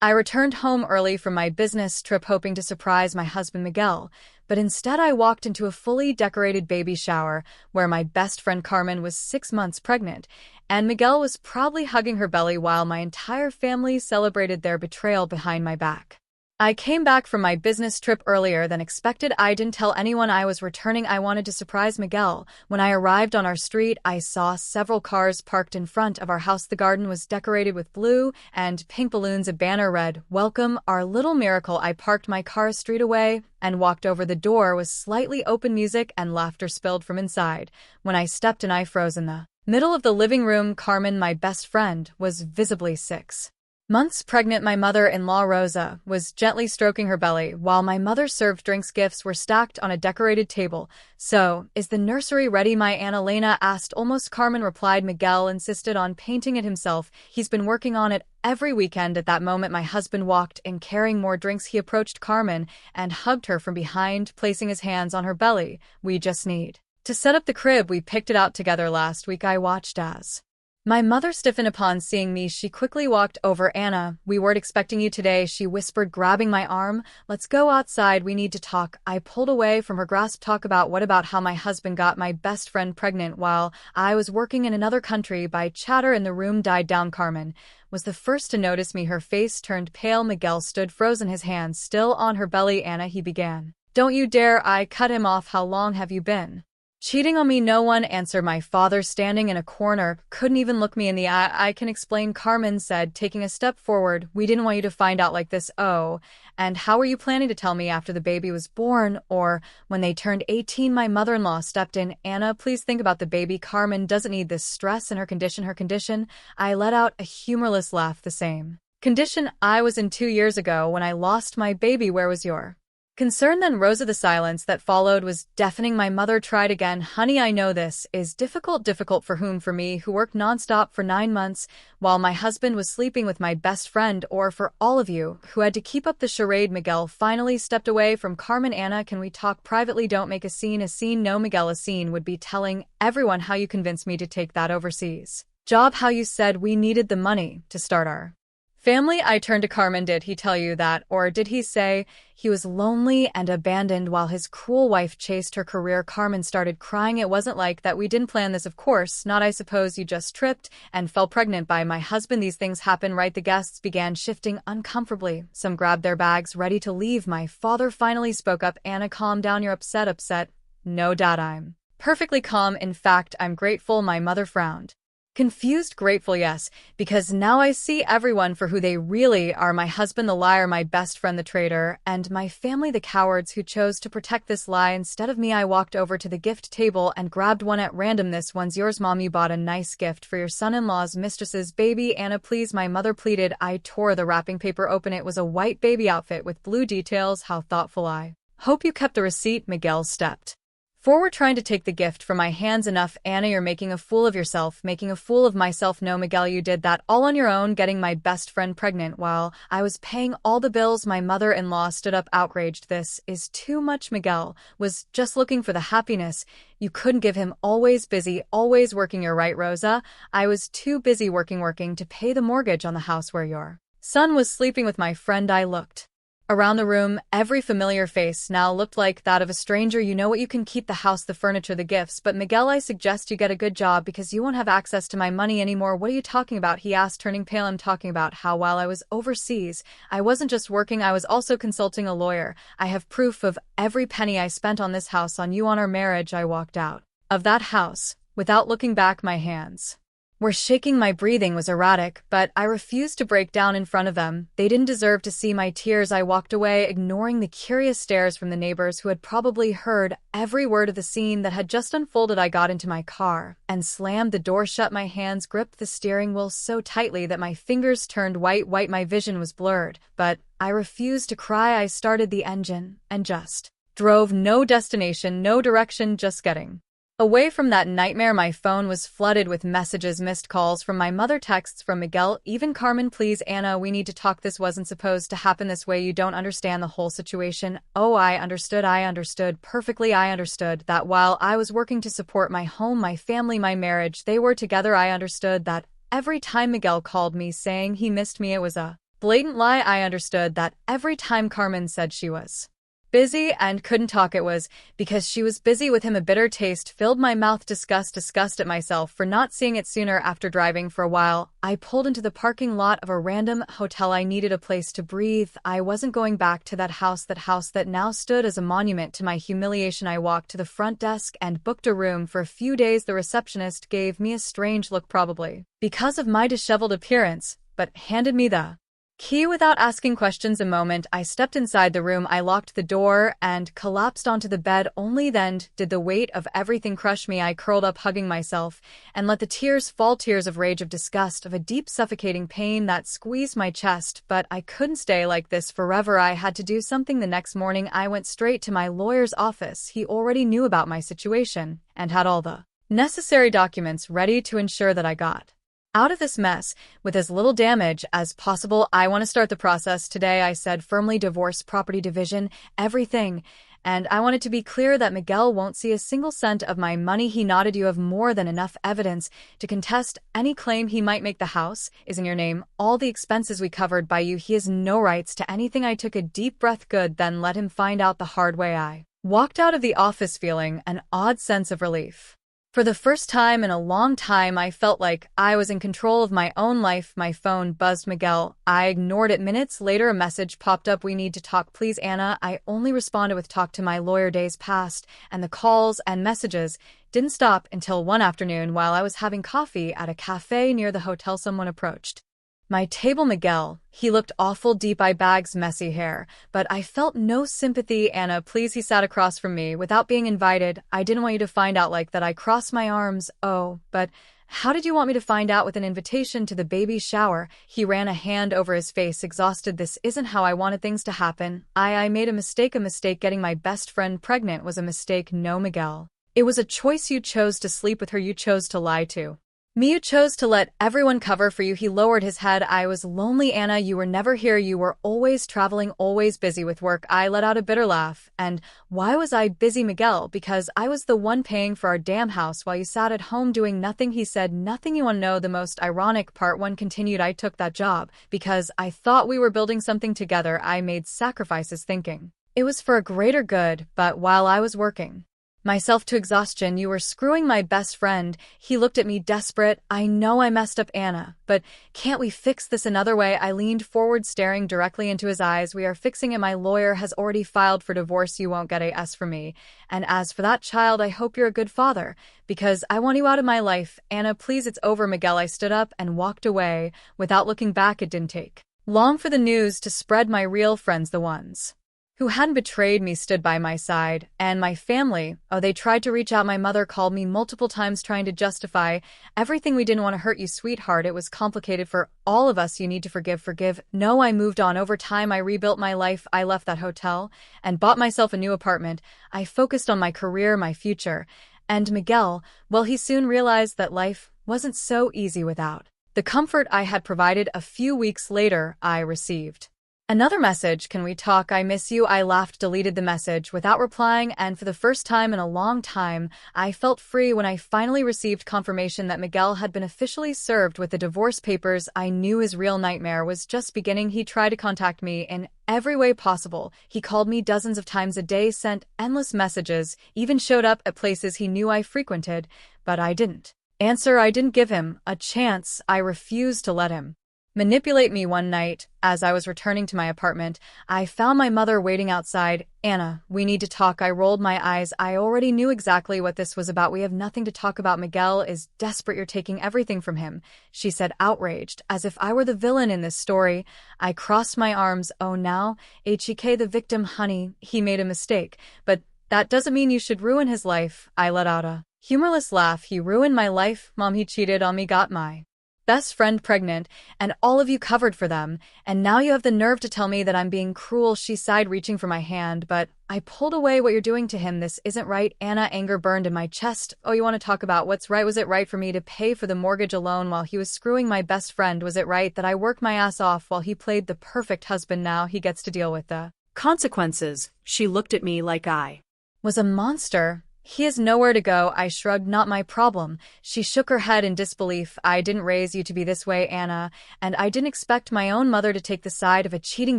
I returned home early from my business trip hoping to surprise my husband Miguel, but instead I walked into a fully decorated baby shower where my best friend Carmen was 6 months pregnant, and Miguel was proudly hugging her belly while my entire family celebrated their betrayal behind my back. I came back from my business trip earlier than expected. I didn't tell anyone I was returning. I wanted to surprise Miguel. When I arrived on our street, I saw several cars parked in front of our house. The garden was decorated with blue and pink balloons. A banner read, "Welcome, our little miracle." I parked my car a street away and walked over. The door was slightly open. Music and laughter spilled from inside. When I stepped in, I froze in the middle of the living room. Carmen, my best friend, was visibly 6 months pregnant. My mother-in-law, Rosa, was gently stroking her belly, while my mother served drinks. Gifts were stacked on a decorated table. "So, is the nursery ready?" my Aunt Elena asked. "Almost," Carmen replied. "Miguel insisted on painting it himself. He's been working on it every weekend." At that moment, my husband walked in carrying more drinks. He approached Carmen and hugged her from behind, placing his hands on her belly. "We just need to set up the crib. We picked it out together last week." I watched as my mother stiffened upon seeing me. She quickly walked over. "Anna, we weren't expecting you today," she whispered, grabbing my arm. "Let's go outside. We need to talk." I pulled away from her grasp. "Talk about what?" "About how my husband got my best friend pregnant while I was working in another country." By chatter in the room died down. Carmen was the first to notice me. Her face turned pale. Miguel stood frozen, his hands still on her belly. "Anna," he began. "Don't you dare." I cut him off. "How long have you been cheating on me?" "No one answered." My father, standing in a corner, couldn't even look me in the eye. "I can explain," Carmen said, taking a step forward. "We didn't want you to find out like this." "Oh, and how were you planning to tell me? After the baby was born, or when they turned 18? My mother-in-law stepped in. "Anna, please think about the baby. Carmen doesn't need this stress in her condition." "Her condition?" I let out a humorless laugh. "The same condition I was in 2 years ago when I lost my baby. Where was your concern then?" Rosa, the silence that followed was deafening. My mother tried again. "Honey, I know this is difficult." "Difficult for whom?" "For me, who worked nonstop for 9 months while my husband was sleeping with my best friend, or for all of you who had to keep up the charade?" Miguel finally stepped away from Carmen. "Anna, can we talk privately? Don't make a scene." "A scene? No, Miguel, a scene would be telling everyone how you convinced me to take that overseas job, how you said we needed the money to start our family." I turned to Carmen. "Did he tell you that, or did he say he was lonely and abandoned while his cruel wife chased her career?" Carmen started crying. "It wasn't like that. We didn't plan this." "Of course not. I suppose you just tripped and fell pregnant by my husband. These things happen, right?" The guests began shifting uncomfortably. Some grabbed their bags, ready to leave. My father finally spoke up. "Anna, calm down. You're upset." "Upset? No, Dad, I'm perfectly calm. In fact, I'm grateful." My mother frowned. "Confused?" "Grateful, yes, because now I see everyone for who they really are. My husband, the liar; my best friend, the traitor; and my family, the cowards who chose to protect this lie instead of me." I walked over to the gift table and grabbed one at random. "This one's yours, Mom. You bought a nice gift for your son-in-law's mistress's baby." "Anna, please," my mother pleaded. I tore the wrapping paper open. It was a white baby outfit with blue details. "How thoughtful. I hope you kept the receipt." Miguel stepped forward, trying to take the gift from my hands. "Enough, Anna, you're making a fool of yourself." "Making a fool of myself? No, Miguel, you did that all on your own, getting my best friend pregnant while I was paying all the bills." My mother-in-law stood up, outraged. "This is too much. Miguel was just looking for the happiness you couldn't give him. Always busy, always working." "You're right, Rosa. I was too busy working to pay the mortgage on the house where your son was sleeping with my friend." I looked around the room. Every familiar face now looked like that of a stranger. "You know what? You can keep the house, the furniture, the gifts. But Miguel, I suggest you get a good job because you won't have access to my money anymore." "What are you talking about?" he asked, turning pale. "I'm talking about how while I was overseas, I wasn't just working, I was also consulting a lawyer. I have proof of every penny I spent on this house, on you, on our marriage." I walked out of that house without looking back. My hands were shaking. My breathing was erratic, but I refused to break down in front of them. They didn't deserve to see my tears. I walked away, ignoring the curious stares from the neighbors who had probably heard every word of the scene that had just unfolded. I got into my car and slammed the door shut. My hands gripped the steering wheel so tightly that my fingers turned white. My vision was blurred, but I refused to cry. I started the engine and just drove. No destination, no direction, just getting away from that nightmare. My phone was flooded with messages, missed calls from my mother, texts from Miguel, even Carmen. "Please, Anna, we need to talk. This wasn't supposed to happen this way. You don't understand the whole situation." "Oh, I understood perfectly. I understood that while I was working to support my home, my family, my marriage, they were together. I understood that every time Miguel called me saying he missed me, it was a Blatant lie. I understood that every time Carmen said she was busy and couldn't talk, it was because she was busy with him. A bitter taste filled my mouth. Disgust at myself for not seeing it sooner. After driving for a while, I pulled into the parking lot of a random hotel. I needed a place to breathe. I wasn't going back to that house that now stood as a monument to my humiliation. I walked to the front desk and booked a room for a few days. The receptionist gave me a strange look, probably because of my disheveled appearance, but handed me the key without asking questions. A moment I stepped inside the room, I locked the door and collapsed onto the bed. Only then did the weight of everything crush me. I curled up, hugging myself, and let the tears fall, tears of rage, of disgust, of a deep suffocating pain that squeezed my chest. But I couldn't stay like this forever. I had to do something. The next morning I went straight to my lawyer's office. He already knew about my situation and had all the necessary documents ready to ensure that I got out of this mess with as little damage as possible. I want to start the process today, I said firmly. Divorce, property division, everything. And I wanted to be clear that Miguel won't see a single cent of my money. He nodded. You have more than enough evidence to contest any claim he might make. The house is in your name, all the expenses we covered by you. He has no rights to anything. I took a deep breath. Good, then let him find out the hard way. I walked out of the office feeling an odd sense of relief. For the first time in a long time, I felt like I was in control of my own life. My phone buzzed. Miguel. I ignored it. Minutes later, a message popped up. We need to talk, please, Anna. I only responded with talk to my lawyer. Days passed, and the calls and messages didn't stop until one afternoon, while I was having coffee at a cafe near the hotel, someone approached my table. Miguel. He looked awful. Deep eye bags, messy hair, but I felt no sympathy. Anna, please. He sat across from me without being invited. I didn't want you to find out like that. I crossed my arms. Oh, but how did you want me to find out? With an invitation to the baby shower. He ran a hand over his face, exhausted. This isn't how I wanted things to happen. I made a mistake. A mistake. Getting my best friend pregnant was a mistake. No, Miguel. It was a choice. You chose to sleep with her. You chose to lie to me. You chose to let everyone cover for you. He lowered his head. I was lonely, Anna. You were never here. You were always traveling, always busy with work. I let out a bitter laugh. And why was I busy, Miguel? Because I was the one paying for our damn house while you sat at home doing nothing. He said, nothing. You want to know the most ironic part? One continued. I took that job because I thought we were building something together. I made sacrifices thinking it was for a greater good, but while I was working myself to exhaustion, you were screwing my best friend. He looked at me, desperate. I know I messed up, Anna, but can't we fix this another way? I leaned forward, staring directly into his eyes. We are fixing it. My lawyer has already filed for divorce. You won't get a S from me. And as for that child, I hope you're a good father, because I want you out of my life. Anna, please, it's over, Miguel. I stood up and walked away without looking back. It didn't take long for the news to spread. My real friends, the ones who hadn't betrayed me, stood by my side, and my family, oh, they tried to reach out. My mother called me multiple times trying to justify everything. We didn't want to hurt you, sweetheart. It was complicated for all of us. You need to forgive. No, I moved on. Over time, I rebuilt my life. I left that hotel and bought myself a new apartment. I focused on my career, my future. And Miguel, well, he soon realized that life wasn't so easy without the comfort I had provided. A few weeks later, I received another message. Can we talk? I miss you. I laughed, deleted the message without replying, and for the first time in a long time, I felt free when I finally received confirmation that Miguel had been officially served with the divorce papers. I knew his real nightmare was just beginning. He tried to contact me in every way possible. He called me dozens of times a day, sent endless messages, even showed up at places he knew I frequented, but I didn't answer. I didn't give him a chance. I refused to let him manipulate me. One night, as I was returning to my apartment, I found my mother waiting outside. Anna, we need to talk. I rolled my eyes. I already knew exactly what this was about. We have nothing to talk about. Miguel is desperate. You're taking everything from him, she said, outraged, as if I were the villain in this story. I crossed my arms. Oh, now, HEK the victim, honey. He made a mistake, but that doesn't mean you should ruin his life. I let out a humorless laugh. He ruined my life, Mom. He cheated on me, got my best friend pregnant, and all of you covered for them, and now you have the nerve to tell me that I'm being cruel. She sighed, reaching for my hand, but I pulled away. What you're doing to him, this isn't right. Anna, anger burned in my chest. Oh, you want to talk about what's right? Was it right for me to pay for the mortgage alone while he was screwing my best friend? Was it right that I worked my ass off while he played the perfect husband? Now he gets to deal with the consequences. She looked at me like I was a monster. He has nowhere to go, I shrugged. Not my problem. She shook her head in disbelief. I didn't raise you to be this way, Anna, and I didn't expect my own mother to take the side of a cheating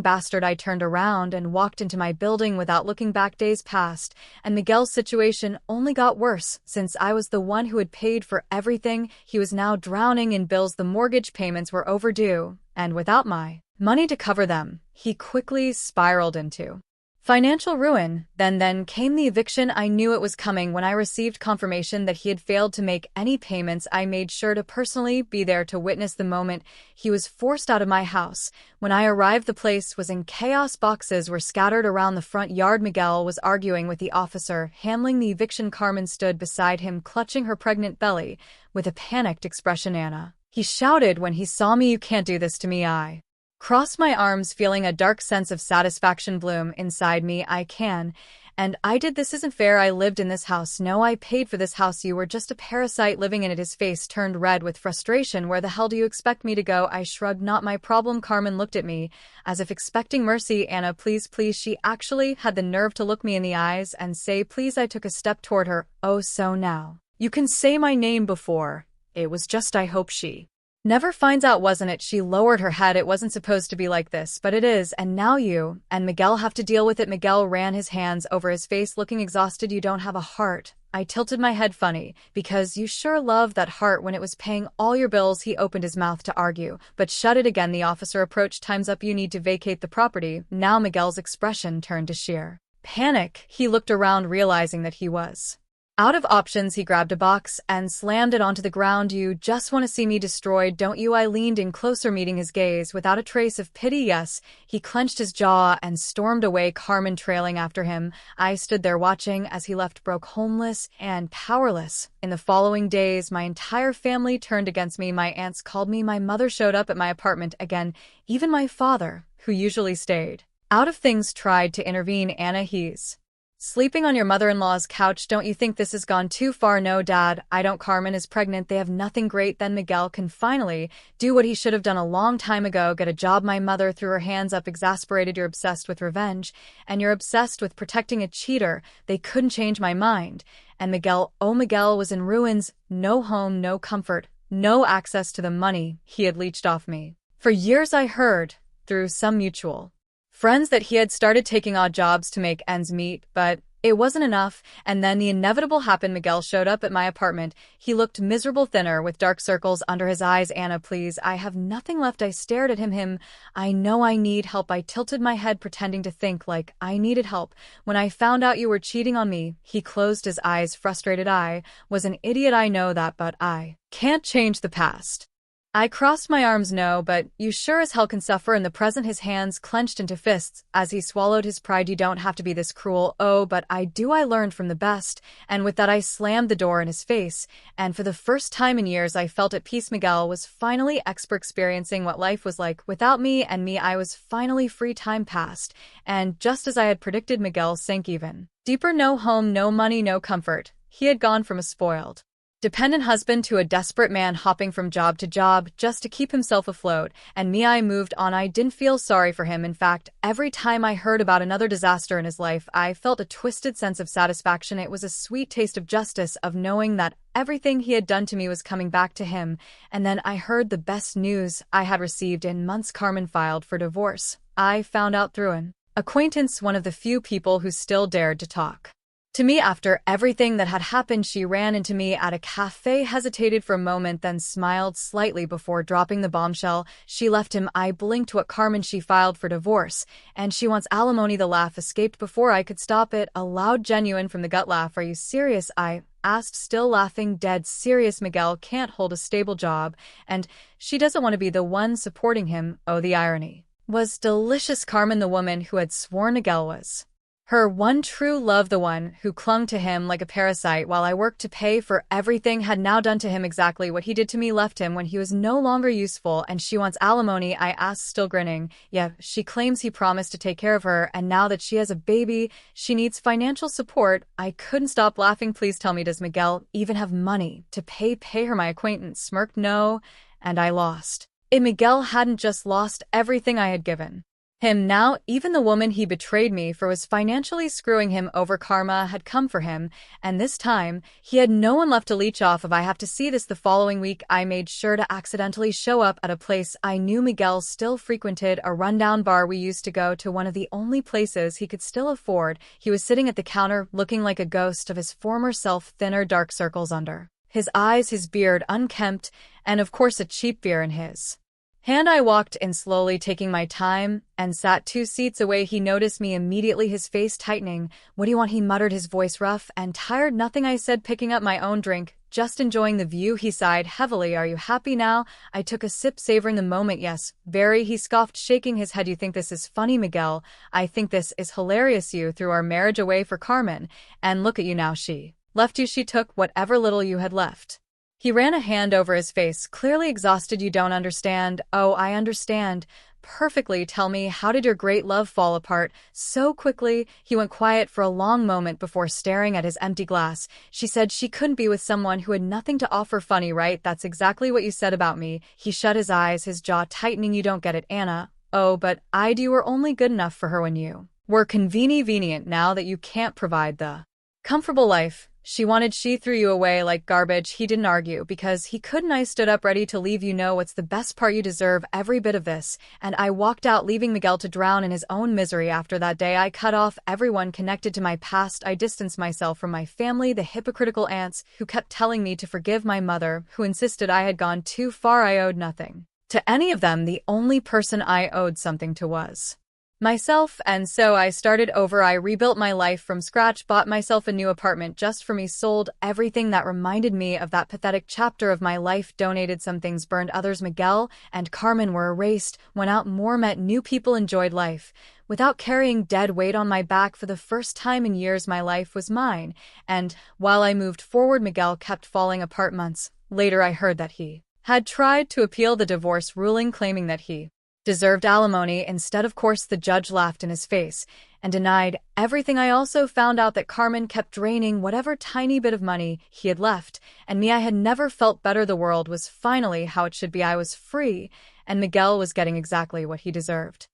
bastard. I turned around and walked into my building without looking back. Days passed, and Miguel's situation only got worse. Since I was the one who had paid for everything, he was now drowning in bills. The mortgage payments were overdue, and without my money to cover them, he quickly spiraled into financial ruin. Then came the eviction. I knew it was coming when I received confirmation that he had failed to make any payments. I made sure to personally be there to witness the moment he was forced out of my house. When I arrived, the place was in chaos. Boxes were scattered around the front yard. Miguel was arguing with the officer handling the eviction. Carmen stood beside him, clutching her pregnant belly with a panicked expression. Anna, he shouted when he saw me. You can't do this to me. I crossed my arms, feeling a dark sense of satisfaction bloom inside me. I can, and I did. This isn't fair. I lived in this house. No, I paid for this house. You were just a parasite living in it. His face turned red with frustration. Where the hell do you expect me to go? I shrugged. Not my problem. Carmen looked at me as if expecting mercy. Anna, please, please. She actually had the nerve to look me in the eyes and say please. I took a step toward her. Oh, so now you can say my name before. It was just, I hope she never finds out, wasn't it? She lowered her head. It wasn't supposed to be like this, but it is, and now you and Miguel have to deal with it. Miguel ran his hands over his face, looking exhausted. You don't have a heart. I tilted my head funny, because you sure loved that heart when it was paying all your bills. He opened his mouth to argue, but shut it again. The officer approached. Time's up. You need to vacate the property. Now Miguel's expression turned to sheer panic. He looked around, realizing that he was out of options. He grabbed a box and slammed it onto the ground. You just want to see me destroyed, don't you? I leaned in closer, meeting his gaze without a trace of pity. Yes. He clenched his jaw and stormed away, Carmen trailing after him. I stood there watching as he left, broke, homeless and powerless. In the following days, my entire family turned against me. My aunts called me. My mother showed up at my apartment again. Even my father, who usually stayed out of things, tried to intervene. Anna, he's sleeping on your mother-in-law's couch. Don't you think this has gone too far? No, Dad, I don't. Carmen is pregnant. They have nothing. Great. Then Miguel can finally do what he should have done a long time ago, get a job. My mother threw her hands up, exasperated. You're obsessed with revenge, and you're obsessed with protecting a cheater. They couldn't change my mind. And Miguel, oh, Miguel was in ruins. No home, no comfort, no access to the money he had leached off me. For years I heard, through some mutual friends, that he had started taking odd jobs to make ends meet, but it wasn't enough. And then the inevitable happened. Miguel showed up at my apartment. He looked miserable, thinner, with dark circles under his eyes. Anna, please, I have nothing left. I stared at him. I know I need help. I tilted my head, pretending to think like I needed help. When I found out you were cheating on me. He closed his eyes, frustrated. I was an idiot. I know that, but I can't change the past. I crossed my arms. No, but you sure as hell can suffer in the present. His hands clenched into fists as he swallowed his pride. You don't have to be this cruel. Oh, but I do. I learned from the best. And with that, I slammed the door in his face. And for the first time in years, I felt at peace. Miguel was finally experiencing what life was like without me, and me. I was finally free. Time passed, and just as I had predicted, Miguel sank even deeper. No home, no money, no comfort. He had gone from a spoiled, dependent husband to a desperate man hopping from job to job just to keep himself afloat. And me, I moved on. I didn't feel sorry for him. In fact, every time I heard about another disaster in his life, I felt a twisted sense of satisfaction. It was a sweet taste of justice, of knowing that everything he had done to me was coming back to him. And then I heard the best news I had received in months. Carmen filed for divorce. I found out through an acquaintance, one of the few people who still dared to talk to me after everything that had happened. She ran into me at a cafe, hesitated for a moment, then smiled slightly before dropping the bombshell. She left him. I blinked. What? Carmen, she filed for divorce, and she wants alimony. The laugh escaped before I could stop it, a loud, genuine, from the gut laugh. Are you serious? I asked, still laughing. Dead serious. Miguel can't hold a stable job, and she doesn't want to be the one supporting him. Oh, the irony was delicious. Carmen, the woman who had sworn Miguel was her one true love, the one who clung to him like a parasite while I worked to pay for everything, had now done to him exactly what he did to me, left him when he was no longer useful. And she wants alimony? I asked, still grinning. Yeah, she claims he promised to take care of her, and now that she has a baby, she needs financial support. I couldn't stop laughing. Please tell me, does Miguel even have money to pay her? My acquaintance smirked. No, and I lost it. Miguel hadn't just lost everything I had given him now. Even the woman he betrayed me for was financially screwing him over. Karma had come for him, and this time, he had no one left to leech off of. I have to see this. The following week, I made sure to accidentally show up at a place I knew Miguel still frequented, a rundown bar we used to go to, one of the only places he could still afford. He was sitting at the counter, looking like a ghost of his former self, thinner, dark circles under his eyes, his beard unkempt, and of course a cheap beer in his hand. I walked in slowly, taking my time, and sat 2 seats away. He noticed me immediately, his face tightening. "What do you want?" he muttered, his voice rough and tired. "Nothing," I said, picking up my own drink. "Just enjoying the view." He sighed heavily. "Are you happy now?" I took a sip, savoring the moment. "Yes, very," he scoffed, shaking his head. "You think this is funny, Miguel?" "I think this is hilarious. You threw our marriage away for Carmen, and look at you now. She left you. She took whatever little you had left." He ran a hand over his face, clearly exhausted. "You don't understand." "Oh, I understand perfectly. Tell me, how did your great love fall apart so quickly?" He went quiet for a long moment before staring at his empty glass. "She said she couldn't be with someone who had nothing to offer." "Funny, right? That's exactly what you said about me." He shut his eyes, his jaw tightening. "You don't get it, Anna." "Oh, but I do. You were only good enough for her when you were convenient. Now that you can't provide the comfortable life she wanted, she threw you away like garbage." He didn't argue, because he couldn't. I stood up, ready to leave. "You know what's the best part? You deserve every bit of this." And I walked out, leaving Miguel to drown in his own misery. After that day, I cut off everyone connected to my past. I distanced myself from my family, the hypocritical aunts who kept telling me to forgive, my mother who insisted I had gone too far. I owed nothing to any of them. The only person I owed something to was myself, and so I started over. I rebuilt my life from scratch, bought myself a new apartment just for me, sold everything that reminded me of that pathetic chapter of my life, donated some things, burned others. Miguel and Carmen were erased, went out more, met new people, enjoyed life without carrying dead weight on my back. For the first time in years, my life was mine, and while I moved forward, Miguel kept falling apart. Months later, I heard that he had tried to appeal the divorce ruling, claiming that he deserved alimony instead. Of course, the judge laughed in his face and denied everything. I also found out that Carmen kept draining whatever tiny bit of money he had left, and me, I had never felt better. The world was finally how it should be. I was free, and Miguel was getting exactly what he deserved.